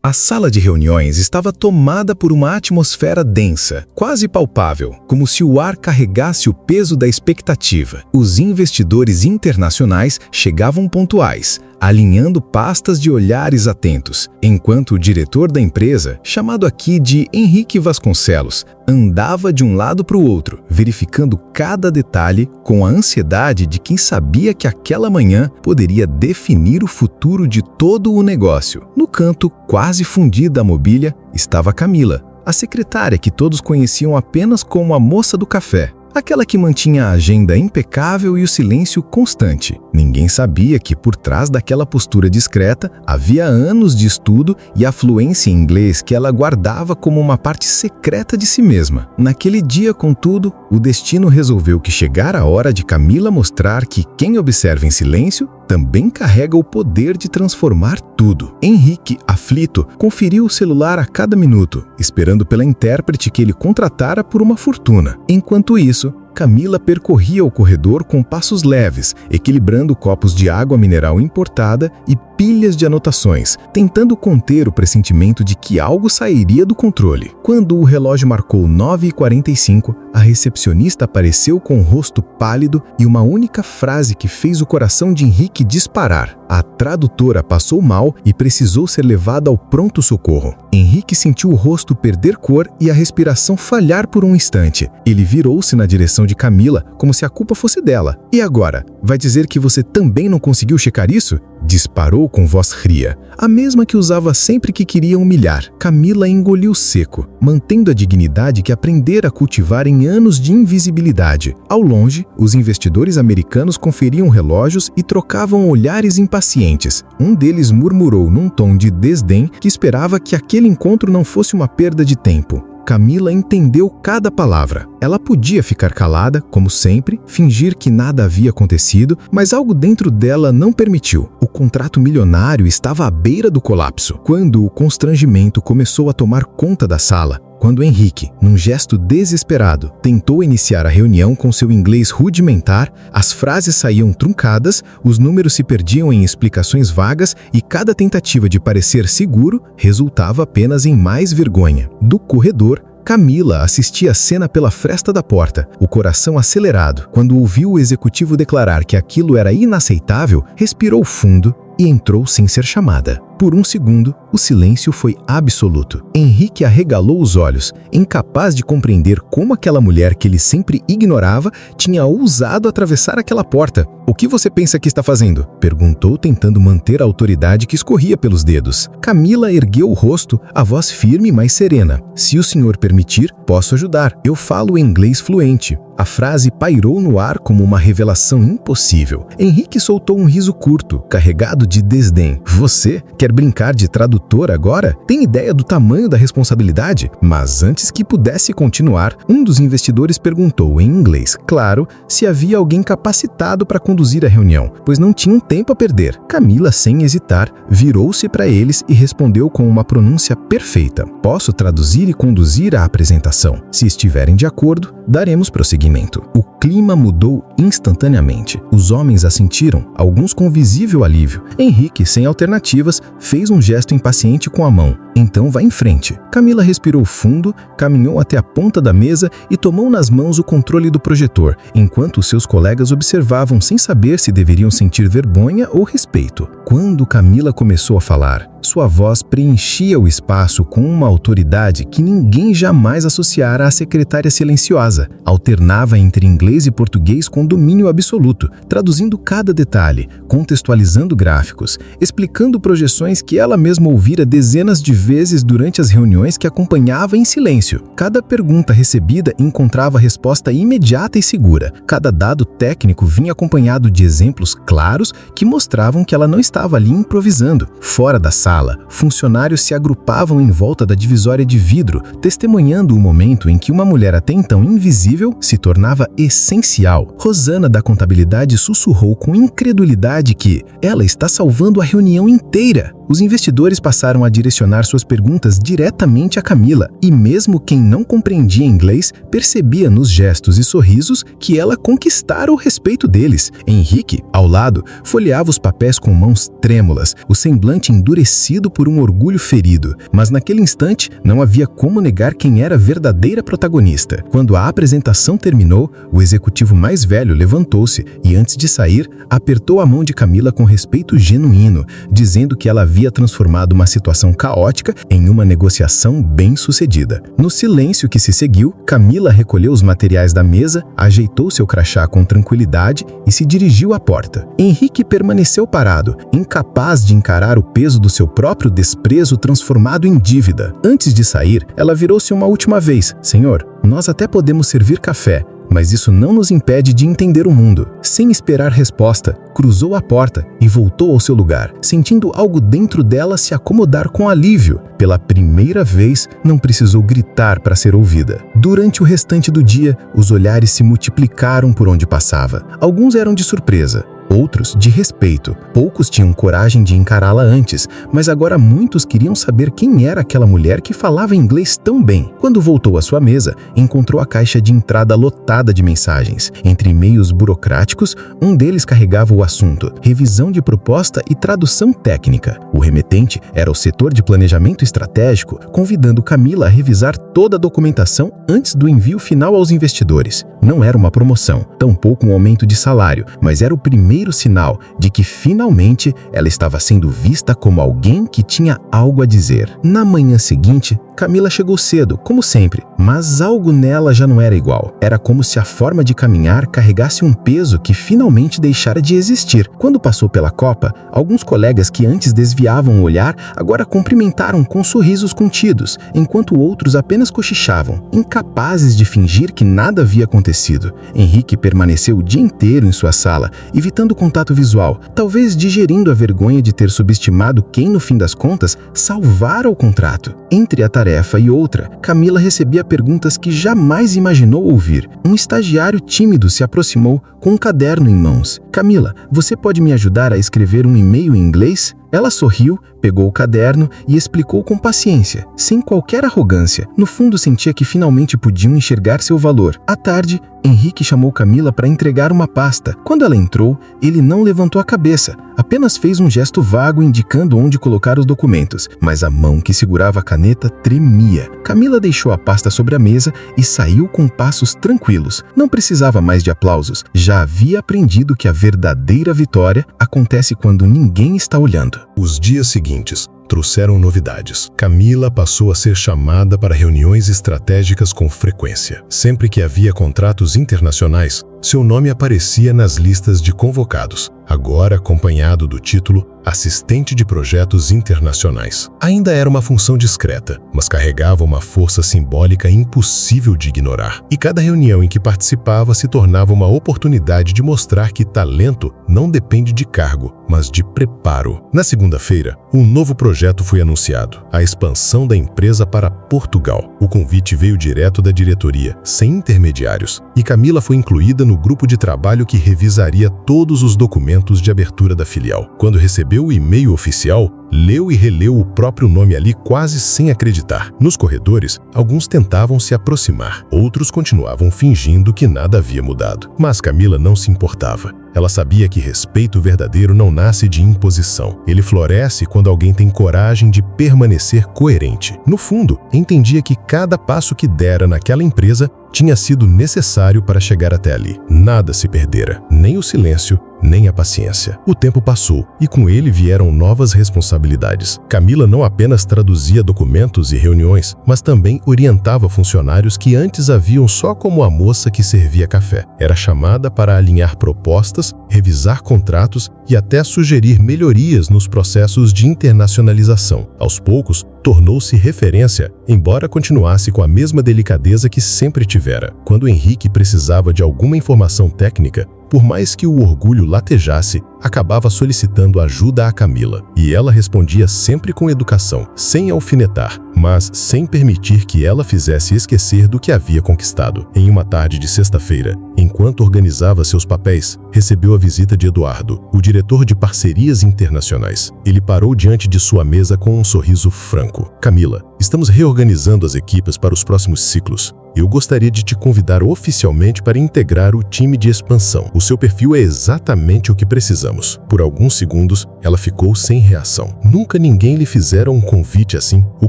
A sala de reuniões estava tomada por uma atmosfera densa, quase palpável, como se o ar carregasse o peso da expectativa. Os investidores internacionais chegavam pontuais, alinhando pastas de olhares atentos, enquanto o diretor da empresa, chamado aqui de Henrique Vasconcelos, andava de um lado para o outro, verificando cada detalhe com a ansiedade de quem sabia que aquela manhã poderia definir o futuro de todo o negócio. No canto, quase fundida a mobília, estava Camila, a secretária que todos conheciam apenas como a moça do café. Aquela que mantinha a agenda impecável e o silêncio constante. Ninguém sabia que por trás daquela postura discreta havia anos de estudo e a fluência em inglês que ela guardava como uma parte secreta de si mesma. Naquele dia, contudo, o destino resolveu que chegara a hora de Camila mostrar que quem observa em silêncio também carrega o poder de transformar tudo. Henrique, aflito, conferiu o celular a cada minuto, esperando pela intérprete que ele contratara por uma fortuna. Enquanto isso, Camila percorria o corredor com passos leves, equilibrando copos de água mineral importada e pilhas de anotações, tentando conter o pressentimento de que algo sairia do controle. Quando o relógio marcou 9h45, a recepcionista apareceu com o rosto pálido e uma única frase que fez o coração de Henrique disparar. A tradutora passou mal e precisou ser levada ao pronto-socorro. Henrique sentiu o rosto perder cor e a respiração falhar por um instante. Ele virou-se na direção de Camila, como se a culpa fosse dela. E agora? Vai dizer que você também não conseguiu checar isso? Disparou com voz fria, a mesma que usava sempre que queria humilhar. Camila engoliu seco, mantendo a dignidade que aprendera a cultivar em anos de invisibilidade. Ao longe, os investidores americanos conferiam relógios e trocavam olhares impacientes. Um deles murmurou num tom de desdém que esperava que aquele encontro não fosse uma perda de tempo. Camila entendeu cada palavra. Ela podia ficar calada, como sempre, fingir que nada havia acontecido, mas algo dentro dela não permitiu. O contrato milionário estava à beira do colapso, quando o constrangimento começou a tomar conta da sala. Quando Henrique, num gesto desesperado, tentou iniciar a reunião com seu inglês rudimentar, as frases saíam truncadas, os números se perdiam em explicações vagas e cada tentativa de parecer seguro resultava apenas em mais vergonha. Do corredor, Camila assistia a cena pela fresta da porta, o coração acelerado. Quando ouviu o executivo declarar que aquilo era inaceitável, respirou fundo e entrou sem ser chamada. Por um segundo, o silêncio foi absoluto. Henrique arregalou os olhos, incapaz de compreender como aquela mulher que ele sempre ignorava tinha ousado atravessar aquela porta. "O que você pensa que está fazendo?" perguntou, tentando manter a autoridade que escorria pelos dedos. Camila ergueu o rosto, a voz firme, mas serena. "Se o senhor permitir, posso ajudar. Eu falo inglês fluente." A frase pairou no ar como uma revelação impossível. Henrique soltou um riso curto, carregado de desdém. "Você quer brincar de tradutor agora? Tem ideia do tamanho da responsabilidade?" Mas antes que pudesse continuar, um dos investidores perguntou em inglês, claro, se havia alguém capacitado para conduzir a reunião, pois não tinham tempo a perder. Camila, sem hesitar, virou-se para eles e respondeu com uma pronúncia perfeita. "Posso traduzir e conduzir a apresentação. Se estiverem de acordo, daremos prosseguimento." O clima mudou instantaneamente. Os homens assentiram, alguns com visível alívio. Henrique, sem alternativas, fez um gesto impaciente com a mão. "Então vá em frente." Camila respirou fundo, caminhou até a ponta da mesa e tomou nas mãos o controle do projetor, enquanto seus colegas observavam sem saber se deveriam sentir vergonha ou respeito. Quando Camila começou a falar, sua voz preenchia o espaço com uma autoridade que ninguém jamais associara à secretária silenciosa. Alternava entre inglês e português com domínio absoluto, traduzindo cada detalhe, contextualizando gráficos, explicando projeções que ela mesma ouvira dezenas de vezes durante as reuniões que acompanhava em silêncio. Cada pergunta recebida encontrava resposta imediata e segura. Cada dado técnico vinha acompanhado de exemplos claros que mostravam que ela não estava ali improvisando. Fora da sala, funcionários se agrupavam em volta da divisória de vidro, testemunhando o momento em que uma mulher até então invisível se tornava essencial. Rosana, da contabilidade, sussurrou com incredulidade que ela está salvando a reunião inteira. Os investidores passaram a direcionar suas perguntas diretamente a Camila, e mesmo quem não compreendia inglês percebia nos gestos e sorrisos que ela conquistara o respeito deles. Henrique, ao lado, folheava os papéis com mãos trêmulas, o semblante endurecido por um orgulho ferido. Mas naquele instante, não havia como negar quem era a verdadeira protagonista. Quando a apresentação terminou, o executivo mais velho levantou-se e, antes de sair, apertou a mão de Camila com respeito genuíno, dizendo que ela havia transformado uma situação caótica em uma negociação bem-sucedida. No silêncio que se seguiu, Camila recolheu os materiais da mesa, ajeitou seu crachá com tranquilidade e se dirigiu à porta. Henrique permaneceu parado, incapaz de encarar o peso do seu próprio desprezo transformado em dívida. Antes de sair, ela virou-se uma última vez. Senhor, nós até podemos servir café, mas isso não nos impede de entender o mundo. Sem esperar resposta, cruzou a porta e voltou ao seu lugar, sentindo algo dentro dela se acomodar com alívio. Pela primeira vez, não precisou gritar para ser ouvida. Durante o restante do dia, os olhares se multiplicaram por onde passava. Alguns eram de surpresa, outros de respeito. Poucos tinham coragem de encará-la antes, mas agora muitos queriam saber quem era aquela mulher que falava inglês tão bem. Quando voltou à sua mesa, encontrou a caixa de entrada lotada de mensagens. Entre e-mails burocráticos, um deles carregava o assunto: revisão de proposta e tradução técnica. O remetente era o setor de planejamento estratégico, convidando Camila a revisar toda a documentação antes do envio final aos investidores. Não era uma promoção, tampouco um aumento de salário, mas era o primeiro sinal de que finalmente ela estava sendo vista como alguém que tinha algo a dizer. Na manhã seguinte, Camila chegou cedo, como sempre, mas algo nela já não era igual. Era como se a forma de caminhar carregasse um peso que finalmente deixara de existir. Quando passou pela copa, alguns colegas que antes desviavam o olhar agora cumprimentaram com sorrisos contidos, enquanto outros apenas cochichavam, incapazes de fingir que nada havia acontecido. Henrique permaneceu o dia inteiro em sua sala, evitando contato visual, talvez digerindo a vergonha de ter subestimado quem, no fim das contas, salvara o contrato. Entre a tarefa e outra, Camila recebia perguntas que jamais imaginou ouvir. Um estagiário tímido se aproximou com um caderno em mãos. Camila, você pode me ajudar a escrever um e-mail em inglês? Ela sorriu, pegou o caderno e explicou com paciência, sem qualquer arrogância. No fundo, sentia que finalmente podiam enxergar seu valor. À tarde, Henrique chamou Camila para entregar uma pasta. Quando ela entrou, ele não levantou a cabeça, apenas fez um gesto vago indicando onde colocar os documentos, mas a mão que segurava a caneta tremia. Camila deixou a pasta sobre a mesa e saiu com passos tranquilos. Não precisava mais de aplausos. Já havia aprendido que a verdadeira vitória acontece quando ninguém está olhando. Os dias seguintes trouxeram novidades. Camila passou a ser chamada para reuniões estratégicas com frequência. Sempre que havia contratos internacionais, seu nome aparecia nas listas de convocados, agora acompanhado do título Assistente de Projetos Internacionais. Ainda era uma função discreta, mas carregava uma força simbólica impossível de ignorar. E cada reunião em que participava se tornava uma oportunidade de mostrar que talento não depende de cargo, mas de preparo. Na segunda-feira, um novo projeto foi anunciado: a expansão da empresa para Portugal. O convite veio direto da diretoria, sem intermediários, e Camila foi incluída no grupo de trabalho que revisaria todos os documentos de abertura da filial. Quando recebeu o e-mail oficial, leu e releu o próprio nome ali quase sem acreditar. Nos corredores, alguns tentavam se aproximar, outros continuavam fingindo que nada havia mudado. Mas Camila não se importava. Ela sabia que respeito verdadeiro não nasce de imposição. Ele floresce quando alguém tem coragem de permanecer coerente. No fundo, entendia que cada passo que dera naquela empresa tinha sido necessário para chegar até ali. Nada se perdera, nem o silêncio, nem a paciência. O tempo passou e com ele vieram novas responsabilidades. Camila não apenas traduzia documentos e reuniões, mas também orientava funcionários que antes a viam só como a moça que servia café. Era chamada para alinhar propostas, revisar contratos e até sugerir melhorias nos processos de internacionalização. Aos poucos, tornou-se referência, embora continuasse com a mesma delicadeza que sempre tivera. Quando Henrique precisava de alguma informação técnica, por mais que o orgulho latejasse, acabava solicitando ajuda a Camila, e ela respondia sempre com educação, sem alfinetar, mas sem permitir que ela fizesse esquecer do que havia conquistado. Em uma tarde de sexta-feira, enquanto organizava seus papéis, recebeu a visita de Eduardo, o diretor de parcerias internacionais. Ele parou diante de sua mesa com um sorriso franco. Camila, estamos reorganizando as equipes para os próximos ciclos. Eu gostaria de te convidar oficialmente para integrar o time de expansão. O seu perfil é exatamente o que precisamos. Por alguns segundos, ela ficou sem reação. Nunca ninguém lhe fizera um convite assim. O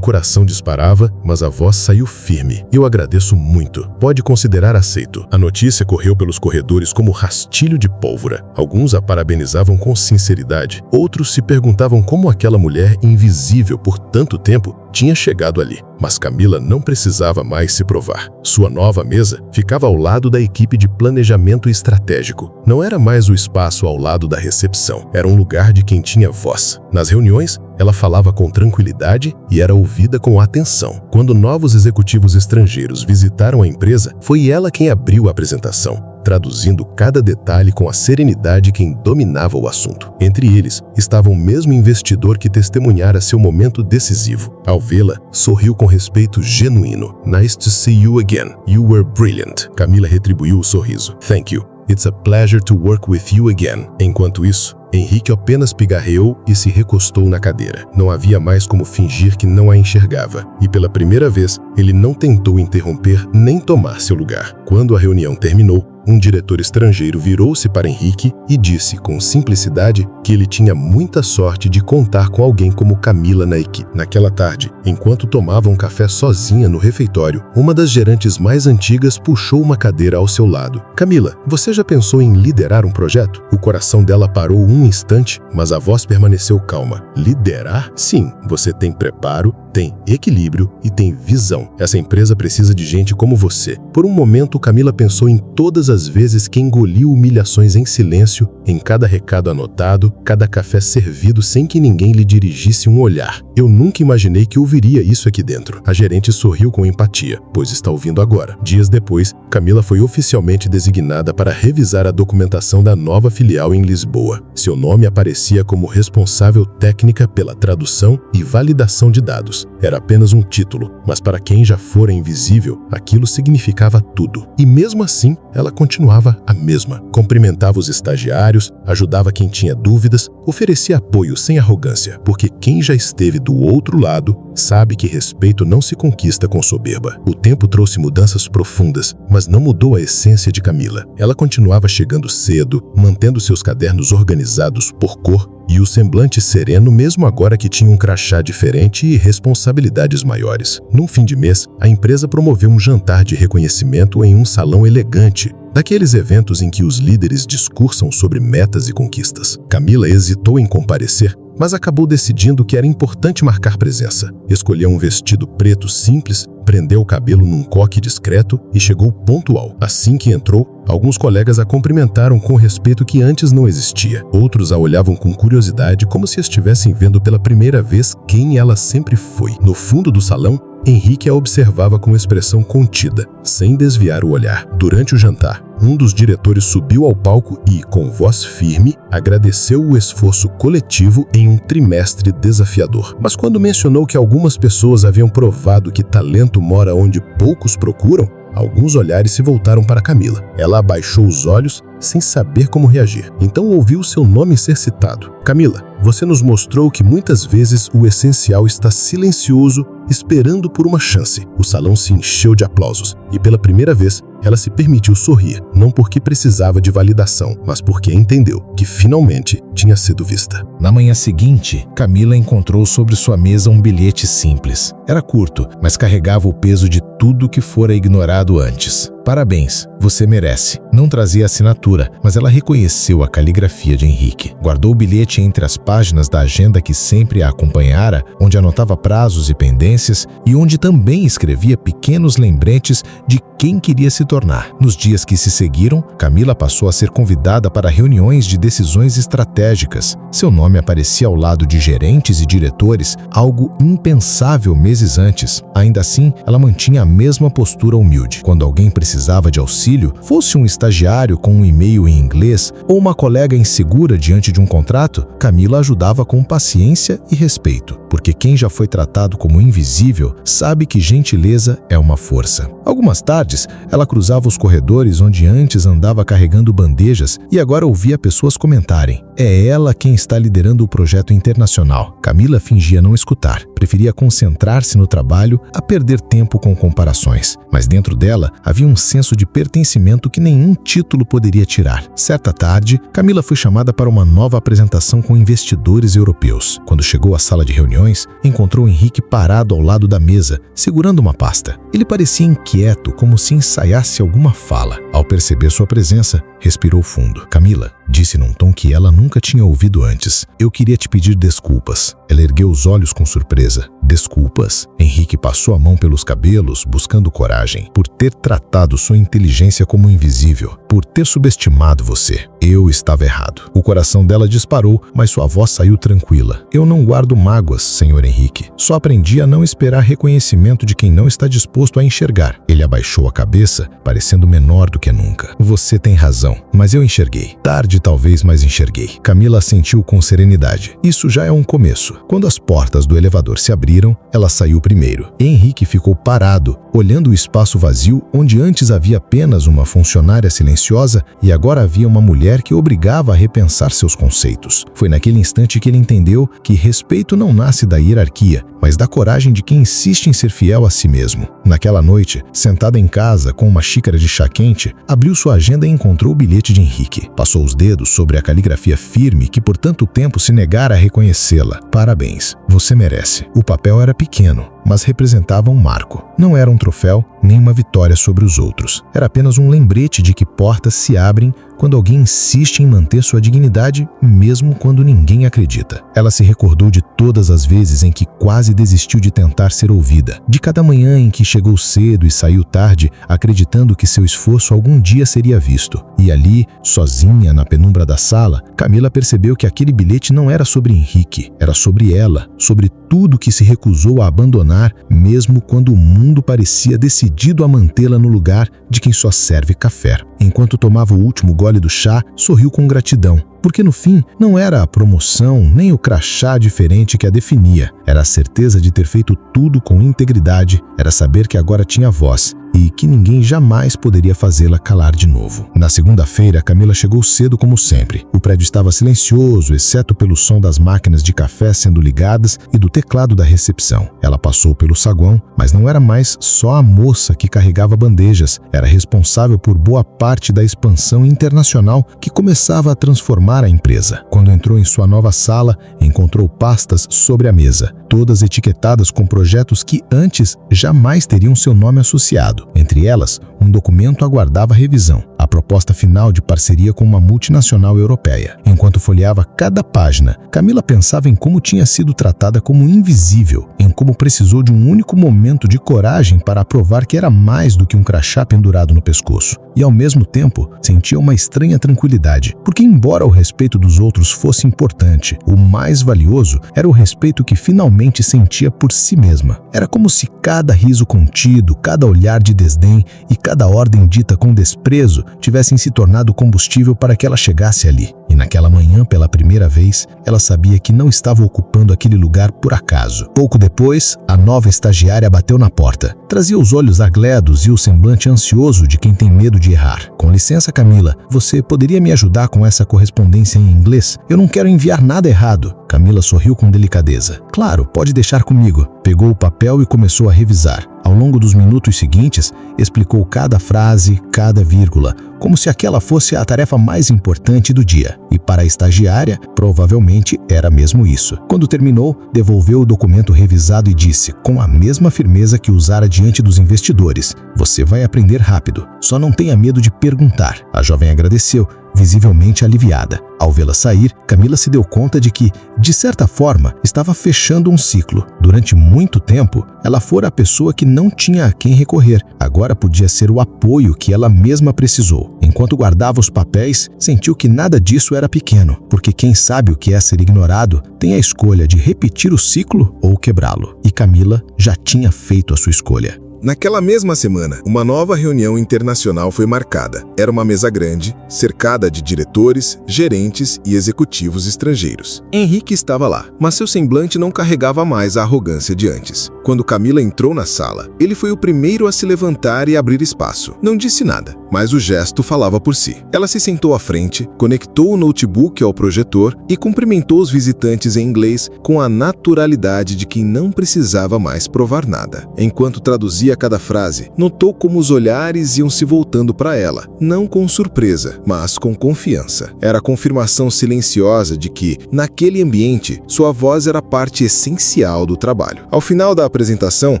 coração disparava, mas a voz saiu firme. Eu agradeço muito. Pode considerar aceito. A notícia correu pelos corredores como rastilho de pólvora. Alguns a parabenizavam com sinceridade. Outros se perguntavam como aquela mulher invisível por tanto tempo tinha chegado ali. Mas Camila não precisava mais se provar. Sua nova mesa ficava ao lado da equipe de planejamento estratégico. Não era mais o espaço ao lado da recepção. Era um lugar de quem tinha voz. Nas reuniões, ela falava com tranquilidade e era ouvida com atenção. Quando novos executivos estrangeiros visitaram a empresa, foi ela quem abriu a apresentação, traduzindo cada detalhe com a serenidade de quem dominava o assunto. Entre eles, estava o mesmo investidor que testemunhara seu momento decisivo. Ao vê-la, sorriu com respeito genuíno. "Nice to see you again. You were brilliant." Camila retribuiu o sorriso. "Thank you. It's a pleasure to work with you again." Enquanto isso, Henrique apenas pigarreou e se recostou na cadeira. Não havia mais como fingir que não a enxergava. E pela primeira vez, ele não tentou interromper nem tomar seu lugar. Quando a reunião terminou, um diretor estrangeiro virou-se para Henrique e disse com simplicidade que ele tinha muita sorte de contar com alguém como Camila na equipe. Naquela tarde, enquanto tomava um café sozinha no refeitório, uma das gerantes mais antigas puxou uma cadeira ao seu lado. "Camila, você já pensou em liderar um projeto?" O coração dela parou um instante, mas a voz permaneceu calma. "Liderar? Sim, você tem preparo, tem equilíbrio e tem visão. Essa empresa precisa de gente como você." Por um momento, Camila pensou em todas as vezes que engoliu humilhações em silêncio, em cada recado anotado, cada café servido sem que ninguém lhe dirigisse um olhar. "Eu nunca imaginei que ouviria isso aqui dentro." A gerente sorriu com empatia, pois está ouvindo agora. Dias depois, Camila foi oficialmente designada para revisar a documentação da nova filial em Lisboa. Seu nome aparecia como responsável técnica pela tradução e validação de dados. Era apenas um título, mas para quem já fora invisível, aquilo significava tudo. E mesmo assim, ela continuava a mesma. Cumprimentava os estagiários, ajudava quem tinha dúvidas, oferecia apoio sem arrogância, porque quem já esteve do outro lado sabe que respeito não se conquista com soberba. O tempo trouxe mudanças profundas, mas não mudou a essência de Camila. Ela continuava chegando cedo, mantendo seus cadernos organizados por cor e o semblante sereno mesmo agora que tinha um crachá diferente e responsabilidades maiores. Num fim de mês, a empresa promoveu um jantar de reconhecimento em um salão elegante, daqueles eventos em que os líderes discursam sobre metas e conquistas. Camila hesitou em comparecer, mas acabou decidindo que era importante marcar presença. Escolheu um vestido preto simples, prendeu o cabelo num coque discreto e chegou pontual. Assim que entrou, alguns colegas a cumprimentaram com respeito que antes não existia. Outros a olhavam com curiosidade, como se estivessem vendo pela primeira vez quem ela sempre foi. No fundo do salão, Henrique a observava com expressão contida, sem desviar o olhar. Durante o jantar, um dos diretores subiu ao palco e, com voz firme, agradeceu o esforço coletivo em um trimestre desafiador. Mas quando mencionou que algumas pessoas haviam provado que talento mora onde poucos procuram, alguns olhares se voltaram para Camila. Ela abaixou os olhos, sem saber como reagir. Então ouviu seu nome ser citado. "Camila, você nos mostrou que muitas vezes o essencial está silencioso, esperando por uma chance." O salão se encheu de aplausos e pela primeira vez ela se permitiu sorrir, não porque precisava de validação, mas porque entendeu que finalmente tinha sido vista. Na manhã seguinte, Camila encontrou sobre sua mesa um bilhete simples. Era curto, mas carregava o peso de tudo que fora ignorado antes. "Parabéns, você merece." Não trazia assinatura, mas ela reconheceu a caligrafia de Henrique. Guardou o bilhete entre as páginas da agenda que sempre a acompanhara, onde anotava prazos e pendências, experiências e onde também escrevia pequenos lembretes de quem queria se tornar. Nos dias que se seguiram, Camila passou a ser convidada para reuniões de decisões estratégicas. Seu nome aparecia ao lado de gerentes e diretores, algo impensável meses antes. Ainda assim, ela mantinha a mesma postura humilde. Quando alguém precisava de auxílio, fosse um estagiário com um e-mail em inglês ou uma colega insegura diante de um contrato, Camila ajudava com paciência e respeito, porque quem já foi tratado como invisível sabe que gentileza é uma força. Algumas tardes, ela cruzava os corredores onde antes andava carregando bandejas e agora ouvia pessoas comentarem: "É ela quem está liderando o projeto internacional." Camila fingia não escutar, preferia concentrar-se no trabalho a perder tempo com comparações. Mas dentro dela havia um senso de pertencimento que nenhum título poderia tirar. Certa tarde, Camila foi chamada para uma nova apresentação com investidores europeus. Quando chegou à sala de reuniões, encontrou Henrique parado ao lado da mesa, segurando uma pasta. Ele parecia inquieto, como se ensaiasse alguma fala. Ao perceber sua presença, respirou fundo. "Camila", disse num tom que ela nunca tinha ouvido antes, "eu queria te pedir desculpas." Ela ergueu os olhos com surpresa. "Desculpas?" Henrique passou a mão pelos cabelos, buscando coragem. "Por ter tratado sua inteligência como invisível, por ter subestimado você. Eu estava errado." O coração dela disparou, mas sua voz saiu tranquila. "Eu não guardo mágoas, Sr. Henrique. Só aprendi a não esperar reconhecimento de quem não está disposto a enxergar." Ele abaixou a cabeça, parecendo menor do que nunca. "Você tem razão, mas eu enxerguei. Tarde talvez, mas enxerguei." Camila assentiu com serenidade. Isso já é um começo. Quando as portas do elevador se abriram, ela saiu primeiro. Henrique ficou parado, olhando o espaço vazio onde antes havia apenas uma funcionária silenciosa e agora havia uma mulher que obrigava a repensar seus conceitos. Foi naquele instante que ele entendeu que respeito não nasce da hierarquia, mas da coragem de quem insiste em ser fiel a si mesmo. Naquela noite, sentada em casa com uma xícara de chá quente, abriu sua agenda e encontrou o bilhete de Henrique. Passou os dedos sobre a caligrafia firme que por tanto tempo se negara a reconhecê-la. "Parabéns, você merece." O papel era pequeno, mas representava um marco. Não era um troféu, nem uma vitória sobre os outros. Era apenas um lembrete de que portas se abrem quando alguém insiste em manter sua dignidade, mesmo quando ninguém acredita. Ela se recordou de todas as vezes em que quase desistiu de tentar ser ouvida, de cada manhã em que chegou cedo e saiu tarde, acreditando que seu esforço algum dia seria visto. E ali, sozinha na penumbra da sala, Camila percebeu que aquele bilhete não era sobre Henrique, era sobre ela, sobre tudo que se recusou a abandonar, mesmo quando o mundo parecia decidido a mantê-la no lugar de quem só serve café. Enquanto tomava o último gole do chá, sorriu com gratidão, porque no fim não era a promoção nem o crachá diferente que a definia. Era a certeza de ter feito tudo com integridade, era saber que agora tinha voz e que ninguém jamais poderia fazê-la calar de novo. Na segunda-feira, Camila chegou cedo como sempre. O prédio estava silencioso, exceto pelo som das máquinas de café sendo ligadas e do teclado da recepção. Ela passou pelo saguão, mas não era mais só a moça que carregava bandejas. Era responsável por boa parte da expansão internacional que começava a transformar a empresa. Quando entrou em sua nova sala, encontrou pastas sobre a mesa, todas etiquetadas com projetos que antes jamais teriam seu nome associado. Entre elas, um documento aguardava revisão, a proposta final de parceria com uma multinacional europeia. Enquanto folheava cada página, Camila pensava em como tinha sido tratada como invisível, em como precisou de um único momento de coragem para provar que era mais do que um crachá pendurado no pescoço. E ao mesmo tempo, sentia uma estranha tranquilidade, porque embora o respeito dos outros fosse importante, o mais valioso era o respeito que finalmente sentia por si mesma. Era como se cada riso contido, cada olhar de desdém e cada ordem dita com desprezo tivessem se tornado combustível para que ela chegasse ali. E naquela manhã, pela primeira vez, ela sabia que não estava ocupando aquele lugar por acaso. Pouco depois, a nova estagiária bateu na porta. Trazia os olhos agledos e o semblante ansioso de quem tem medo de errar. "Com licença, Camila, você poderia me ajudar com essa correspondência em inglês? Eu não quero enviar nada errado." Camila sorriu com delicadeza. "Claro, pode deixar comigo." Pegou o papel e começou a revisar. Ao longo dos minutos seguintes, explicou cada frase, cada vírgula, como se aquela fosse a tarefa mais importante do dia. E para a estagiária, provavelmente era mesmo isso. Quando terminou, devolveu o documento revisado e disse, com a mesma firmeza que usara diante dos investidores: "Você vai aprender rápido. Só não tenha medo de perguntar." A jovem agradeceu, visivelmente aliviada. Ao vê-la sair, Camila se deu conta de que, de certa forma, estava fechando um ciclo. Durante muito tempo, ela fora a pessoa que não tinha a quem recorrer. Agora podia ser o apoio que ela mesma precisou. Enquanto guardava os papéis, sentiu que nada disso era pequeno, porque quem sabe o que é ser ignorado tem a escolha de repetir o ciclo ou quebrá-lo. E Camila já tinha feito a sua escolha. Naquela mesma semana, uma nova reunião internacional foi marcada. Era uma mesa grande, cercada de diretores, gerentes e executivos estrangeiros. Henrique estava lá, mas seu semblante não carregava mais a arrogância de antes. Quando Camila entrou na sala, ele foi o primeiro a se levantar e abrir espaço. Não disse nada, mas o gesto falava por si. Ela se sentou à frente, conectou o notebook ao projetor e cumprimentou os visitantes em inglês com a naturalidade de quem não precisava mais provar nada. Enquanto traduzia cada frase, notou como os olhares iam se voltando para ela, não com surpresa, mas com confiança. Era a confirmação silenciosa de que, naquele ambiente, sua voz era parte essencial do trabalho. Ao final da apresentação,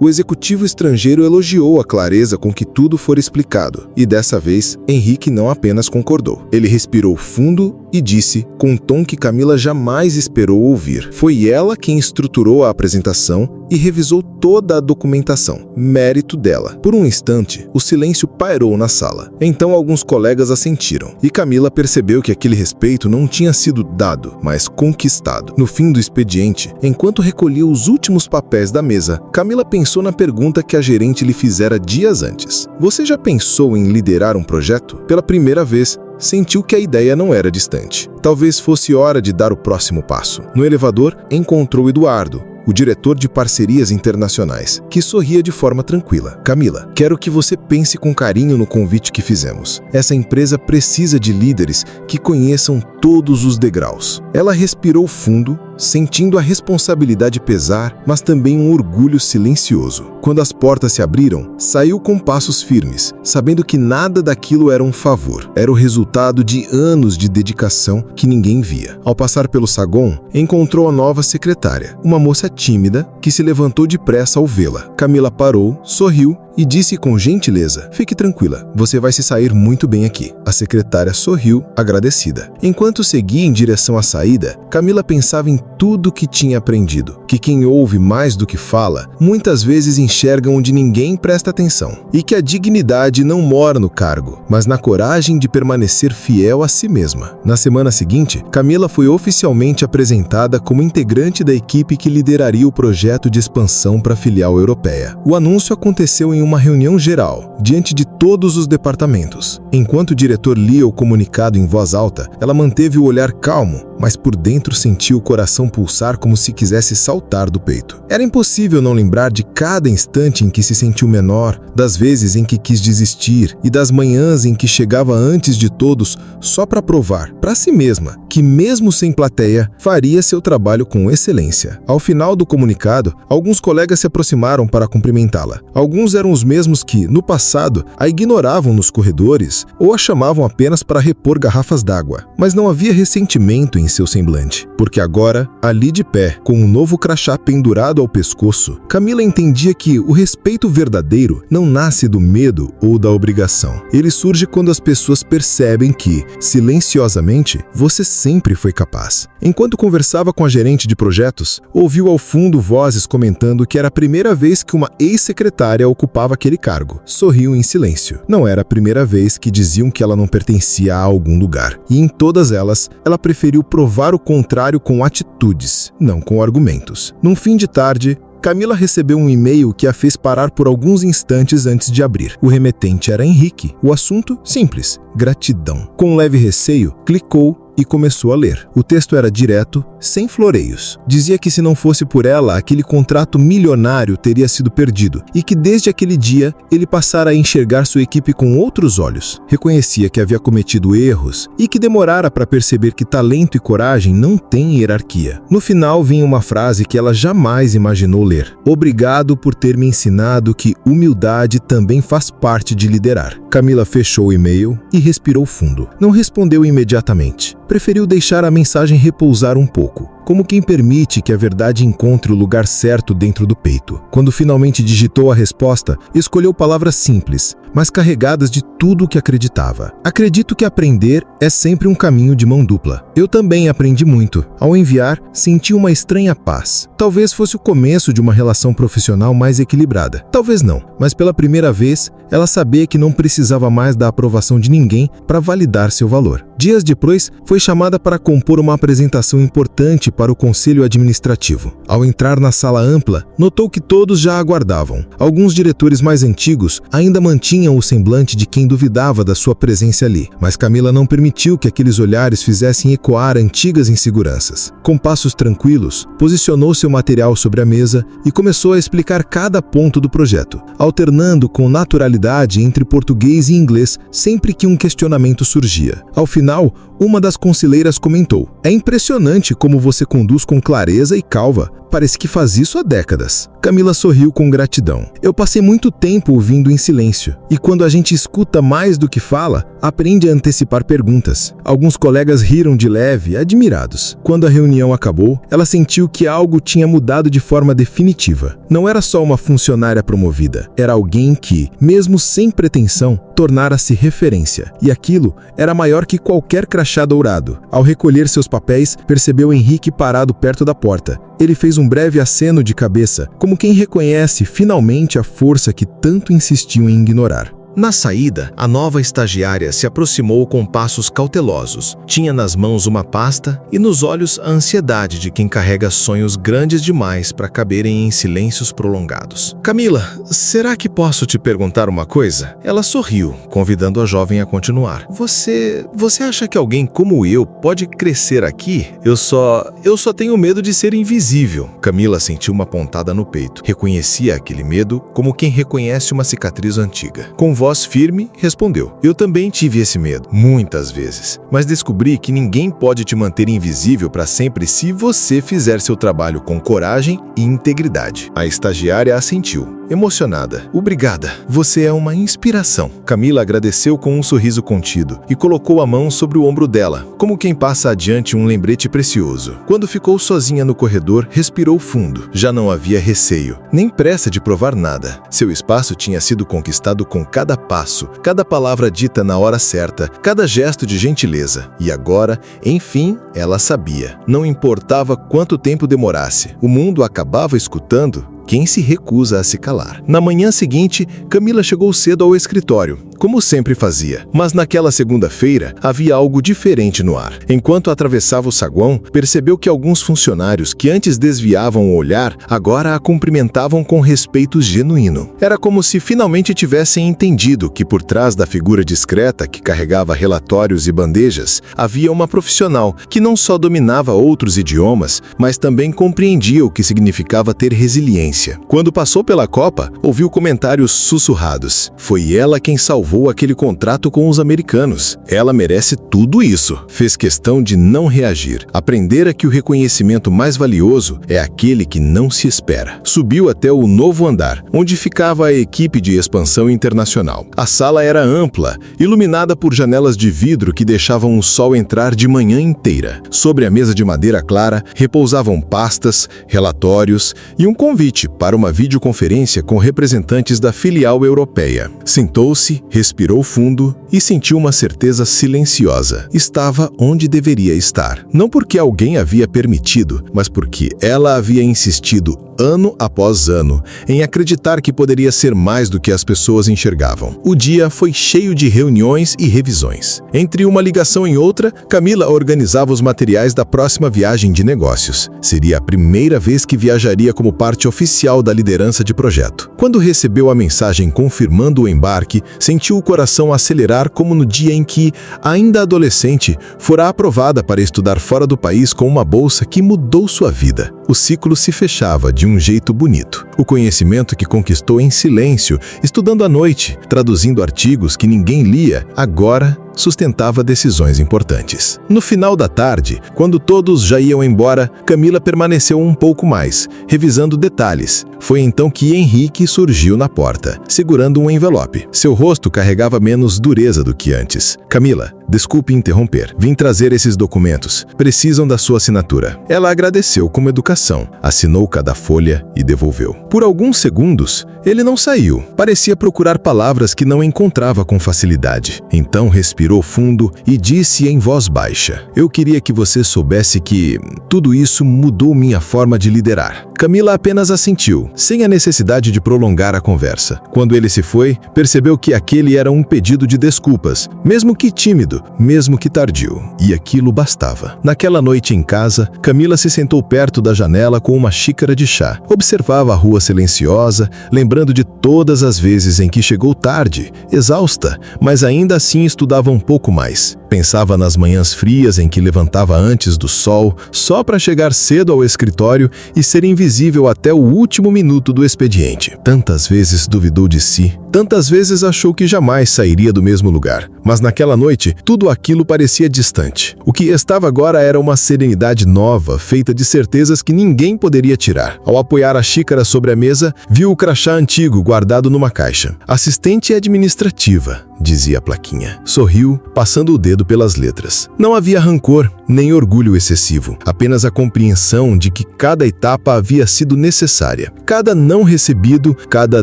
o executivo estrangeiro elogiou a clareza com que tudo fora explicado, e dessa vez, Henrique não apenas concordou. Ele respirou fundo e disse, com um tom que Camila jamais esperou ouvir. Foi ela quem estruturou a apresentação e revisou toda a documentação, mérito dela. Por um instante, o silêncio pairou na sala. Então alguns colegas assentiram, e Camila percebeu que aquele respeito não tinha sido dado, mas conquistado. No fim do expediente, enquanto recolhia os últimos papéis da mesa, Camila pensou na pergunta que a gerente lhe fizera dias antes. Você já pensou em liderar um projeto? Pela primeira vez, sentiu que a ideia não era distante. Talvez fosse hora de dar o próximo passo. No elevador, encontrou Eduardo, o diretor de parcerias internacionais, que sorria de forma tranquila. Camila, quero que você pense com carinho no convite que fizemos. Essa empresa precisa de líderes que conheçam todos os degraus. Ela respirou fundo, sentindo a responsabilidade pesar, mas também um orgulho silencioso. Quando as portas se abriram, saiu com passos firmes, sabendo que nada daquilo era um favor. Era o resultado de anos de dedicação que ninguém via. Ao passar pelo saguão, encontrou a nova secretária, uma moça tímida que se levantou depressa ao vê-la. Camila parou, sorriu e disse com gentileza, fique tranquila, você vai se sair muito bem aqui. A secretária sorriu, agradecida. Enquanto seguia em direção à saída, Camila pensava em tudo que tinha aprendido, que quem ouve mais do que fala, muitas vezes enxerga onde ninguém presta atenção, e que a dignidade não mora no cargo, mas na coragem de permanecer fiel a si mesma. Na semana seguinte, Camila foi oficialmente apresentada como integrante da equipe que lideraria o projeto de expansão para a filial europeia. O anúncio aconteceu em uma reunião geral, diante de todos os departamentos. Enquanto o diretor lia o comunicado em voz alta, ela manteve o olhar calmo, mas por dentro sentiu o coração pulsar como se quisesse saltar do peito. Era impossível não lembrar de cada instante em que se sentiu menor, das vezes em que quis desistir e das manhãs em que chegava antes de todos só para provar, para si mesma, que mesmo sem plateia, faria seu trabalho com excelência. Ao final do comunicado, alguns colegas se aproximaram para cumprimentá-la. Alguns eram os mesmos que, no passado, a ignoravam nos corredores ou a chamavam apenas para repor garrafas d'água. Mas não havia ressentimento em seu semblante, porque agora, ali de pé, com um novo crachá pendurado ao pescoço, Camila entendia que o respeito verdadeiro não nasce do medo ou da obrigação. Ele surge quando as pessoas percebem que, silenciosamente, você sempre foi capaz. Enquanto conversava com a gerente de projetos, ouviu ao fundo vozes comentando que era a primeira vez que uma ex-secretária ocupava aquele cargo. Sorriu em silêncio. Não era a primeira vez que diziam que ela não pertencia a algum lugar. E em todas elas, ela preferiu provar o contrário com atitudes, não com argumentos. Num fim de tarde, Camila recebeu um e-mail que a fez parar por alguns instantes antes de abrir. O remetente era Henrique. O assunto, simples, gratidão. Com um leve receio, clicou e começou a ler. O texto era direto, sem floreios. Dizia que se não fosse por ela, aquele contrato milionário teria sido perdido e que desde aquele dia ele passara a enxergar sua equipe com outros olhos. Reconhecia que havia cometido erros e que demorara para perceber que talento e coragem não têm hierarquia. No final vinha uma frase que ela jamais imaginou ler. Obrigado por ter me ensinado que humildade também faz parte de liderar. Camila fechou o e-mail e respirou fundo. Não respondeu imediatamente. Preferiu deixar a mensagem repousar um pouco, como quem permite que a verdade encontre o lugar certo dentro do peito. Quando finalmente digitou a resposta, escolheu palavras simples, mas carregadas de tudo o que acreditava. Acredito que aprender é sempre um caminho de mão dupla. Eu também aprendi muito. Ao enviar, senti uma estranha paz. Talvez fosse o começo de uma relação profissional mais equilibrada. Talvez não, mas pela primeira vez, ela sabia que não precisava mais da aprovação de ninguém para validar seu valor. Dias depois, foi chamada para compor uma apresentação importante para o conselho administrativo. Ao entrar na sala ampla, notou que todos já aguardavam. Alguns diretores mais antigos ainda mantinham o semblante de quem duvidava da sua presença ali, mas Camila não permitiu que aqueles olhares fizessem ecoar antigas inseguranças. Com passos tranquilos, posicionou seu material sobre a mesa e começou a explicar cada ponto do projeto, alternando com naturalidade entre português e inglês sempre que um questionamento surgia. Ao final, uma das conselheiras comentou: "É impressionante como você conduz com clareza e calma. Parece que faz isso há décadas." Camila sorriu com gratidão. "Eu passei muito tempo ouvindo em silêncio, e quando a gente escuta mais do que fala, aprende a antecipar perguntas." Alguns colegas riram de leve, admirados. Quando a reunião acabou, ela sentiu que algo tinha mudado de forma definitiva. Não era só uma funcionária promovida, era alguém que, mesmo sem pretensão, tornara-se referência. E aquilo era maior que qualquer crachá dourado. Ao recolher seus papéis, percebeu Henrique parado perto da porta. Ele fez um breve aceno de cabeça, como quem reconhece finalmente a força que tanto insistiu em ignorar. Na saída, a nova estagiária se aproximou com passos cautelosos. Tinha nas mãos uma pasta e nos olhos a ansiedade de quem carrega sonhos grandes demais para caberem em silêncios prolongados. "Camila, será que posso te perguntar uma coisa?" Ela sorriu, convidando a jovem a continuar. Você acha que alguém como eu pode crescer aqui? Eu só tenho medo de ser invisível." Camila sentiu uma pontada no peito. Reconhecia aquele medo como quem reconhece uma cicatriz antiga. Com voz firme, respondeu: "Eu também tive esse medo, muitas vezes. Mas descobri que ninguém pode te manter invisível para sempre se você fizer seu trabalho com coragem e integridade." A estagiária assentiu, emocionada. "Obrigada, você é uma inspiração." Camila agradeceu com um sorriso contido e colocou a mão sobre o ombro dela, como quem passa adiante um lembrete precioso. Quando ficou sozinha no corredor, respirou fundo. Já não havia receio, nem pressa de provar nada. Seu espaço tinha sido conquistado com cada passo, cada palavra dita na hora certa, cada gesto de gentileza. E agora, enfim, ela sabia. Não importava quanto tempo demorasse, o mundo acabava escutando quem se recusa a se calar. Na manhã seguinte, Camila chegou cedo ao escritório, como sempre fazia. Mas naquela segunda-feira, havia algo diferente no ar. Enquanto atravessava o saguão, percebeu que alguns funcionários que antes desviavam o olhar, agora a cumprimentavam com respeito genuíno. Era como se finalmente tivessem entendido que por trás da figura discreta que carregava relatórios e bandejas, havia uma profissional que não só dominava outros idiomas, mas também compreendia o que significava ter resiliência. Quando passou pela Copa, ouviu comentários sussurrados. Foi ela quem salvou aquele contrato com os americanos. Ela merece tudo isso. Fez questão de não reagir. Aprendera que o reconhecimento mais valioso é aquele que não se espera. Subiu até o novo andar, onde ficava a equipe de expansão internacional. A sala era ampla, iluminada por janelas de vidro que deixavam o sol entrar de manhã inteira. Sobre a mesa de madeira clara, repousavam pastas, relatórios e um convite para uma videoconferência com representantes da filial europeia. Sentou-se, respirou fundo e sentiu uma certeza silenciosa. Estava onde deveria estar. Não porque alguém havia permitido, mas porque ela havia insistido ano após ano em acreditar que poderia ser mais do que as pessoas enxergavam. O dia foi cheio de reuniões e revisões. Entre uma ligação e outra, Camila organizava os materiais da próxima viagem de negócios. Seria a primeira vez que viajaria como parte oficial da liderança de projeto. Quando recebeu a mensagem confirmando o embarque, sentiu o coração acelerar como no dia em que, ainda adolescente, fora aprovada para estudar fora do país com uma bolsa que mudou sua vida. O ciclo se fechava de um jeito bonito. O conhecimento que conquistou em silêncio, estudando à noite, traduzindo artigos que ninguém lia, agora sustentava decisões importantes. No final da tarde, quando todos já iam embora, Camila permaneceu um pouco mais, revisando detalhes. Foi então que Henrique surgiu na porta, segurando um envelope. Seu rosto carregava menos dureza do que antes. "Camila, Desculpe interromper. Vim trazer esses documentos. Precisam da sua assinatura. Ela agradeceu com educação, assinou cada folha e devolveu. Por alguns segundos, ele não saiu. Parecia procurar palavras que não encontrava com facilidade. Então respirou fundo e disse em voz baixa: "Eu queria que você soubesse que tudo isso mudou minha forma de liderar." Camila apenas assentiu, sem a necessidade de prolongar a conversa. Quando ele se foi, percebeu que aquele era um pedido de desculpas, mesmo que tímido, mesmo que tardio. E aquilo bastava. Naquela noite em casa, Camila se sentou perto da janela com uma xícara de chá. Observava a rua silenciosa, lembrando de todas as vezes em que chegou tarde, exausta, mas ainda assim estudava um pouco mais. Pensava nas manhãs frias em que levantava antes do sol, só para chegar cedo ao escritório e ser invisível até o último minuto do expediente. Tantas vezes duvidou de si, tantas vezes achou que jamais sairia do mesmo lugar. Mas naquela noite, tudo aquilo parecia distante. O que estava agora era uma serenidade nova, feita de certezas que ninguém poderia tirar. Ao apoiar a xícara sobre a mesa, viu o crachá antigo guardado numa caixa. "Assistente administrativa", dizia a plaquinha. Sorriu, passando o dedo pelas letras. Não havia rancor, nem orgulho excessivo, apenas a compreensão de que cada etapa havia sido necessária. Cada não recebido, cada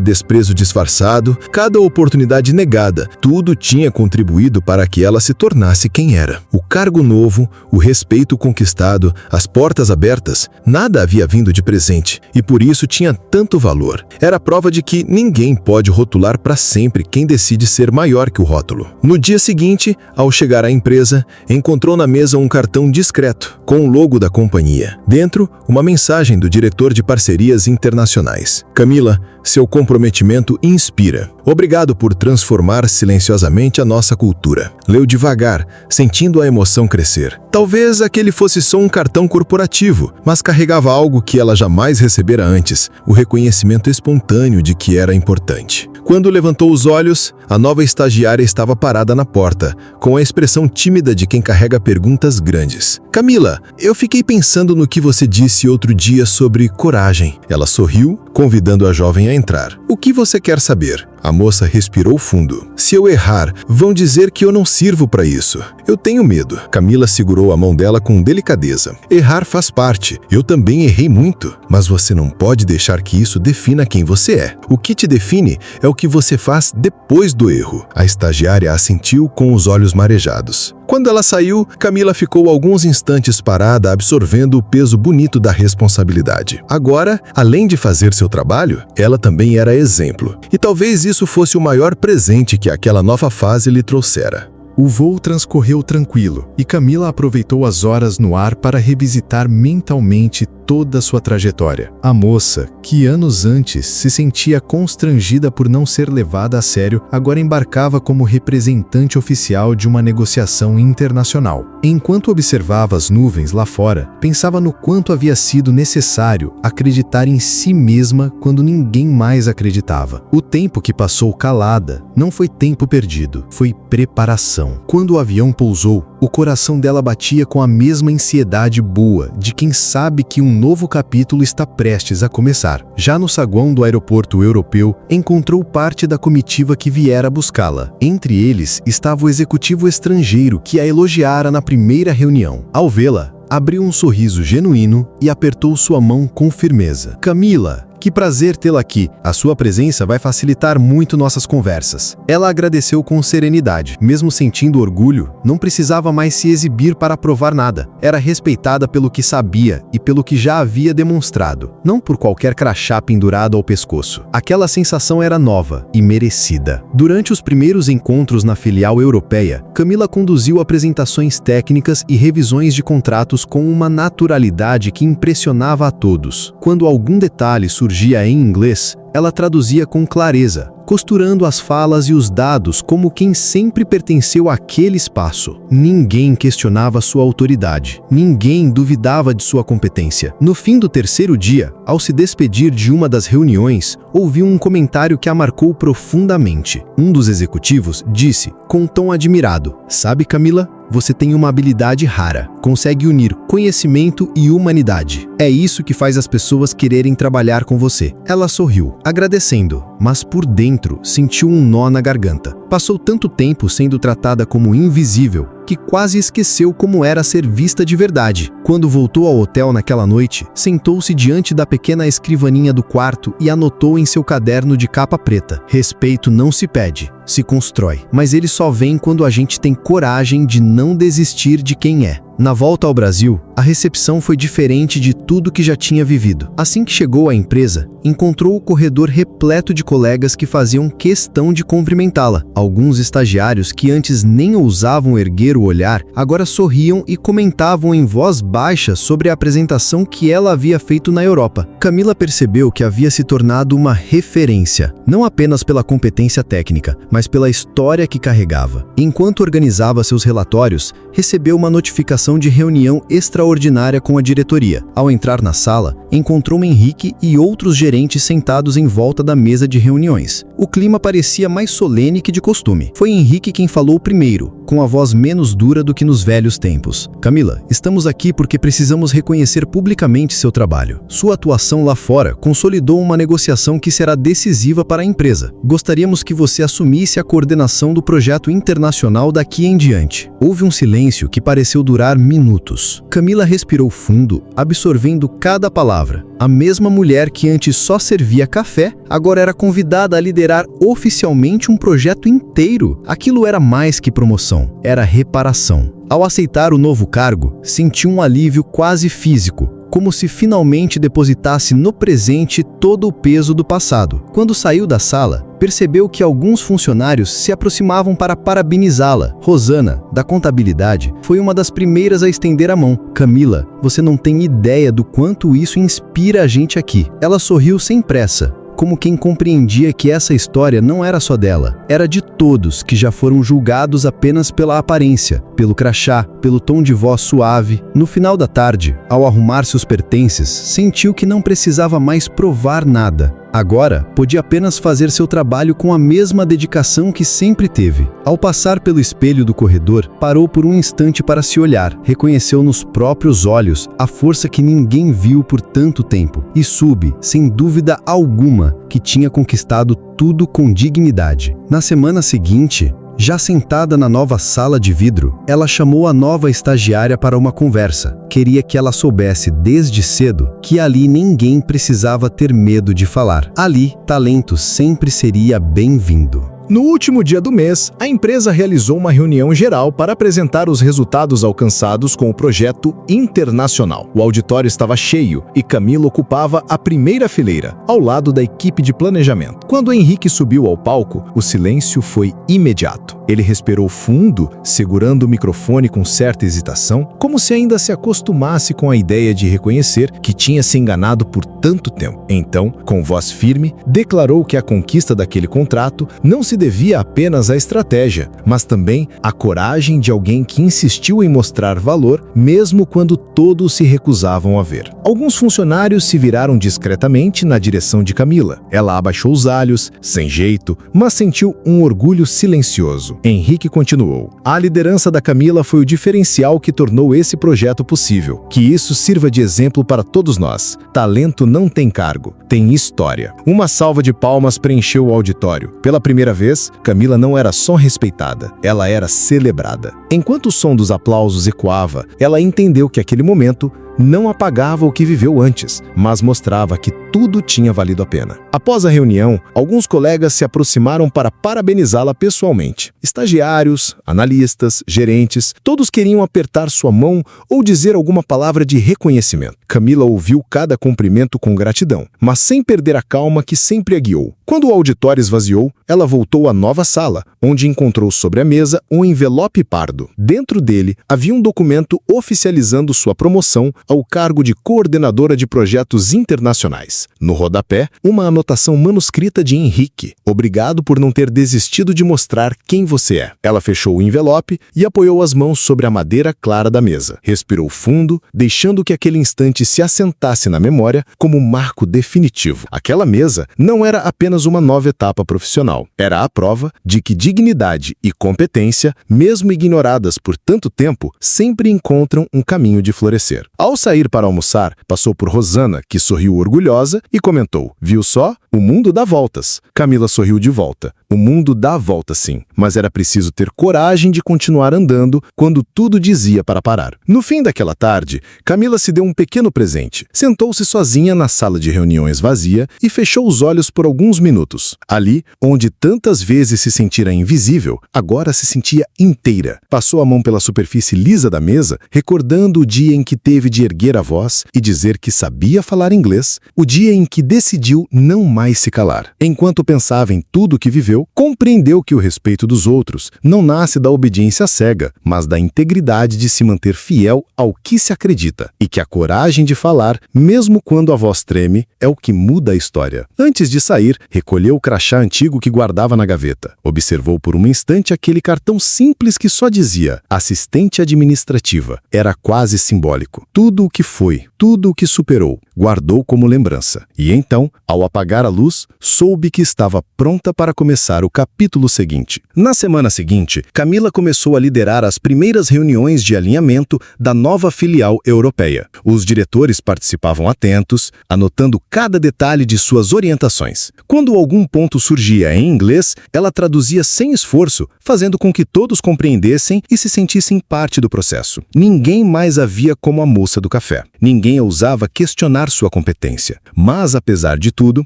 desprezo disfarçado, cada oportunidade negada, tudo tinha contribuído para que ela se tornasse quem era. O cargo novo, o respeito conquistado, as portas abertas, nada havia vindo de presente, e por isso tinha tanto valor. Era prova de que ninguém pode rotular para sempre quem decide ser maior que o rótulo. No dia seguinte, ao chegar à empresa, encontrou na mesa um cartão discreto, com o logo da companhia. Dentro, uma mensagem do diretor de parcerias internacionais. "Camila, seu comprometimento inspira. Obrigado por transformar silenciosamente a nossa cultura." Leu devagar, sentindo a emoção crescer. Talvez aquele fosse só um cartão corporativo, mas carregava algo que ela jamais recebera antes, o reconhecimento espontâneo de que era importante. Quando levantou os olhos, a nova estagiária estava parada na porta, com a expressão tímida de quem carrega perguntas grandes. "Camila, eu fiquei pensando no que você disse outro dia sobre coragem." Ela sorriu, convidando a jovem a entrar. "O que você quer saber?" A moça respirou fundo. "Se eu errar, vão dizer que eu não sirvo para isso. Eu tenho medo." Camila segurou a mão dela com delicadeza. "Errar faz parte. Eu também errei muito. Mas você não pode deixar que isso defina quem você é. O que te define é o que você faz depois do erro." A estagiária assentiu com os olhos marejados. Quando ela saiu, Camila ficou alguns instantes parada, absorvendo o peso bonito da responsabilidade. Agora, além de fazer seu trabalho, ela também era exemplo. E talvez isso fosse o maior presente que aquela nova fase lhe trouxera. O voo transcorreu tranquilo, e Camila aproveitou as horas no ar para revisitar mentalmente toda a sua trajetória. A moça, que anos antes se sentia constrangida por não ser levada a sério, agora embarcava como representante oficial de uma negociação internacional. Enquanto observava as nuvens lá fora, pensava no quanto havia sido necessário acreditar em si mesma quando ninguém mais acreditava. O tempo que passou calada não foi tempo perdido, foi preparação. Quando o avião pousou, o coração dela batia com a mesma ansiedade boa de quem sabe que um novo capítulo está prestes a começar. Já no saguão do aeroporto europeu, encontrou parte da comitiva que viera buscá-la. Entre eles estava o executivo estrangeiro que a elogiara na primeira reunião. Ao vê-la, abriu um sorriso genuíno e apertou sua mão com firmeza. "Camila, que prazer tê-la aqui. A sua presença vai facilitar muito nossas conversas." Ela agradeceu com serenidade. Mesmo sentindo orgulho, não precisava mais se exibir para provar nada. Era respeitada pelo que sabia e pelo que já havia demonstrado, não por qualquer crachá pendurado ao pescoço. Aquela sensação era nova e merecida. Durante os primeiros encontros na filial europeia, Camila conduziu apresentações técnicas e revisões de contratos com uma naturalidade que impressionava a todos. Quando algum detalhe surgia em inglês, ela traduzia com clareza, costurando as falas e os dados como quem sempre pertenceu àquele espaço. Ninguém questionava sua autoridade, ninguém duvidava de sua competência. No fim do terceiro dia, ao se despedir de uma das reuniões, ouviu um comentário que a marcou profundamente. Um dos executivos disse, com um tom admirado: "Sabe, Camila, você tem uma habilidade rara. Consegue unir conhecimento e humanidade. É isso que faz as pessoas quererem trabalhar com você." Ela sorriu, agradecendo, mas por dentro sentiu um nó na garganta. Passou tanto tempo sendo tratada como invisível, que quase esqueceu como era ser vista de verdade. Quando voltou ao hotel naquela noite, sentou-se diante da pequena escrivaninha do quarto e anotou em seu caderno de capa preta: respeito não se pede, se constrói. Mas ele só vem quando a gente tem coragem de não desistir de quem é. Na volta ao Brasil, a recepção foi diferente de tudo que já tinha vivido. Assim que chegou à empresa, encontrou o corredor repleto de colegas que faziam questão de cumprimentá-la. Alguns estagiários que antes nem ousavam erguer o olhar, agora sorriam e comentavam em voz baixa sobre a apresentação que ela havia feito na Europa. Camila percebeu que havia se tornado uma referência, não apenas pela competência técnica, mas pela história que carregava. Enquanto organizava seus relatórios, recebeu uma notificação de reunião extraordinária com a diretoria. Ao entrar na sala, encontrou Henrique e outros gerentes sentados em volta da mesa de reuniões. O clima parecia mais solene que de costume. Foi Henrique quem falou primeiro, com a voz menos dura do que nos velhos tempos. Camila, estamos aqui porque precisamos reconhecer publicamente seu trabalho. Sua atuação lá fora consolidou uma negociação que será decisiva para a empresa. Gostaríamos que você assumisse a coordenação do projeto internacional daqui em diante. Houve um silêncio que pareceu durar minutos. Camila respirou fundo, absorvendo cada palavra. A mesma mulher que antes só servia café, agora era convidada a liderar oficialmente um projeto inteiro. Aquilo era mais que promoção, era reparação. Ao aceitar o novo cargo, sentiu um alívio quase físico, como se finalmente depositasse no presente todo o peso do passado. Quando saiu da sala, percebeu que alguns funcionários se aproximavam para parabenizá-la. Rosana, da contabilidade, foi uma das primeiras a estender a mão. Camila, você não tem ideia do quanto isso inspira a gente aqui. Ela sorriu sem pressa, como quem compreendia que essa história não era só dela, era de todos que já foram julgados apenas pela aparência, pelo crachá, pelo tom de voz suave. No final da tarde, ao arrumar seus pertences, sentiu que não precisava mais provar nada. Agora, podia apenas fazer seu trabalho com a mesma dedicação que sempre teve. Ao passar pelo espelho do corredor, parou por um instante para se olhar. Reconheceu nos próprios olhos a força que ninguém viu por tanto tempo. E soube, sem dúvida alguma, que tinha conquistado tudo com dignidade. Na semana seguinte, já sentada na nova sala de vidro, ela chamou a nova estagiária para uma conversa. Queria que ela soubesse desde cedo que ali ninguém precisava ter medo de falar. Ali, talento sempre seria bem-vindo. No último dia do mês, a empresa realizou uma reunião geral para apresentar os resultados alcançados com o projeto internacional. O auditório estava cheio e Camila ocupava a primeira fileira, ao lado da equipe de planejamento. Quando Henrique subiu ao palco, o silêncio foi imediato. Ele respirou fundo, segurando o microfone com certa hesitação, como se ainda se acostumasse com a ideia de reconhecer que tinha se enganado por tanto tempo. Então, com voz firme, declarou que a conquista daquele contrato não se devia apenas à estratégia, mas também à coragem de alguém que insistiu em mostrar valor, mesmo quando todos se recusavam a ver. Alguns funcionários se viraram discretamente na direção de Camila. Ela abaixou os olhos, sem jeito, mas sentiu um orgulho silencioso. Henrique continuou: a liderança da Camila foi o diferencial que tornou esse projeto possível. Que isso sirva de exemplo para todos nós. Talento não tem cargo, tem história. Uma salva de palmas preencheu o auditório. Pela primeira vez, Camila não era só respeitada, ela era celebrada. Enquanto o som dos aplausos ecoava, ela entendeu que aquele momento não apagava o que viveu antes, mas mostrava que tudo tinha valido a pena. Após a reunião, alguns colegas se aproximaram para parabenizá-la pessoalmente. Estagiários, analistas, gerentes, todos queriam apertar sua mão ou dizer alguma palavra de reconhecimento. Camila ouviu cada cumprimento com gratidão, mas sem perder a calma que sempre a guiou. Quando o auditório esvaziou, ela voltou à nova sala, onde encontrou sobre a mesa um envelope pardo. Dentro dele, havia um documento oficializando sua promoção ao cargo de coordenadora de projetos internacionais. No rodapé, uma anotação manuscrita de Henrique: obrigado por não ter desistido de mostrar quem você é. Ela fechou o envelope e apoiou as mãos sobre a madeira clara da mesa. Respirou fundo, deixando que aquele instante se assentasse na memória como um marco definitivo. Aquela mesa não era apenas uma nova etapa profissional. Era a prova de que dignidade e competência, mesmo ignoradas por tanto tempo, sempre encontram um caminho de florescer. Ao sair para almoçar, passou por Rosana, que sorriu orgulhosa e comentou: viu só? O mundo dá voltas. Camila sorriu de volta, O mundo dá a volta sim, mas era preciso ter coragem de continuar andando quando tudo dizia para parar. No fim daquela tarde, Camila se deu um pequeno presente. Sentou-se sozinha na sala de reuniões vazia e fechou os olhos por alguns minutos. Ali, onde tantas vezes se sentira invisível, agora se sentia inteira. Passou a mão pela superfície lisa da mesa, recordando o dia em que teve de erguer a voz e dizer que sabia falar inglês, o dia em que decidiu não mais se calar. Enquanto pensava em tudo o que viveu, compreendeu que o respeito dos outros não nasce da obediência cega, mas da integridade de se manter fiel ao que se acredita, e que a coragem de falar, mesmo quando a voz treme, é o que muda a história. Antes de sair, recolheu o crachá antigo que guardava na gaveta. Observou por um instante aquele cartão simples que só dizia assistente administrativa. Era quase simbólico. Tudo o que foi, tudo o que superou, guardou como lembrança. E então, ao apagar a luz, soube que estava pronta para começar o capítulo seguinte. Na semana seguinte, Camila começou a liderar as primeiras reuniões de alinhamento da nova filial europeia. Os diretores participavam atentos, anotando cada detalhe de suas orientações. Quando algum ponto surgia em inglês, ela traduzia sem esforço, fazendo com que todos compreendessem e se sentissem parte do processo. Ninguém mais a via como a moça do café. Ninguém ousava questionar sua competência. Mas, apesar de tudo,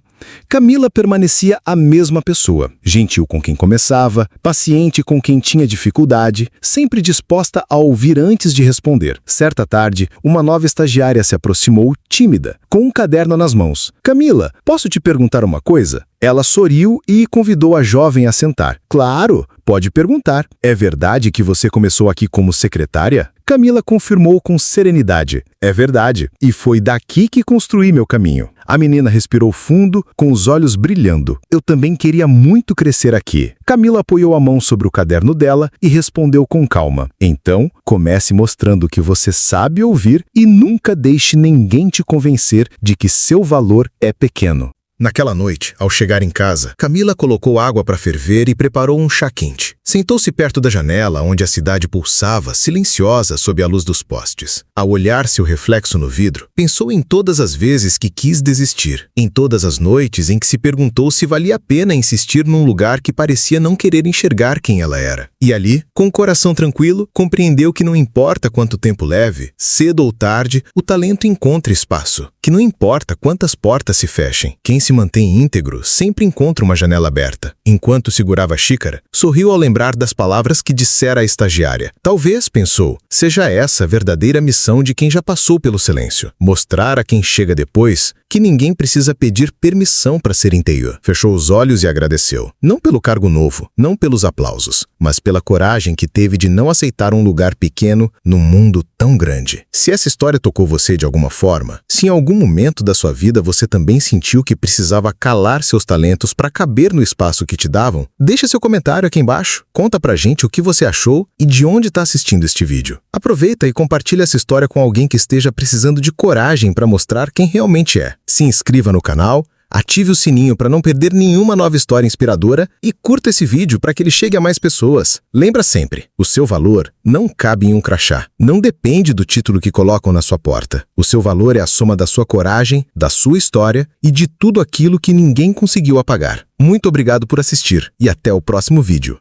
Camila permanecia a mesma pessoa, gentil com quem começava, paciente com quem tinha dificuldade, sempre disposta a ouvir antes de responder. Certa tarde, uma nova estagiária se aproximou, tímida, com um caderno nas mãos. Camila, posso te perguntar uma coisa? Ela sorriu e convidou a jovem a sentar. Claro, pode perguntar. É verdade que você começou aqui como secretária? Camila confirmou com serenidade. É verdade, e foi daqui que construí meu caminho. A menina respirou fundo, com os olhos brilhando. Eu também queria muito crescer aqui. Camila apoiou a mão sobre o caderno dela e respondeu com calma. Então, comece mostrando que você sabe ouvir e nunca deixe ninguém te convencer de que seu valor é pequeno. Naquela noite, ao chegar em casa, Camila colocou água para ferver e preparou um chá quente. Sentou-se perto da janela, onde a cidade pulsava, silenciosa sob a luz dos postes. Ao olhar seu reflexo no vidro, pensou em todas as vezes que quis desistir, em todas as noites em que se perguntou se valia a pena insistir num lugar que parecia não querer enxergar quem ela era. E ali, com o coração tranquilo, compreendeu que não importa quanto tempo leve, cedo ou tarde, o talento encontra espaço. Que não importa quantas portas se fechem, quem se mantém íntegro sempre encontra uma janela aberta. Enquanto segurava a xícara, sorriu ao lembrar das palavras que dissera a estagiária. Talvez, pensou, seja essa a verdadeira missão de quem já passou pelo silêncio. Mostrar a quem chega depois que ninguém precisa pedir permissão para ser inteiro. Fechou os olhos e agradeceu. Não pelo cargo novo, não pelos aplausos, mas pela coragem que teve de não aceitar um lugar pequeno num mundo tão grande. Se essa história tocou você de alguma forma, se em algum momento da sua vida você também sentiu que precisava calar seus talentos para caber no espaço que te davam, deixa seu comentário aqui embaixo. Conta pra gente o que você achou e de onde está assistindo este vídeo. Aproveita e compartilha essa história com alguém que esteja precisando de coragem para mostrar quem realmente é. Se inscreva no canal, ative o sininho para não perder nenhuma nova história inspiradora e curta esse vídeo para que ele chegue a mais pessoas. Lembra sempre, o seu valor não cabe em um crachá. Não depende do título que colocam na sua porta. O seu valor é a soma da sua coragem, da sua história e de tudo aquilo que ninguém conseguiu apagar. Muito obrigado por assistir e até o próximo vídeo.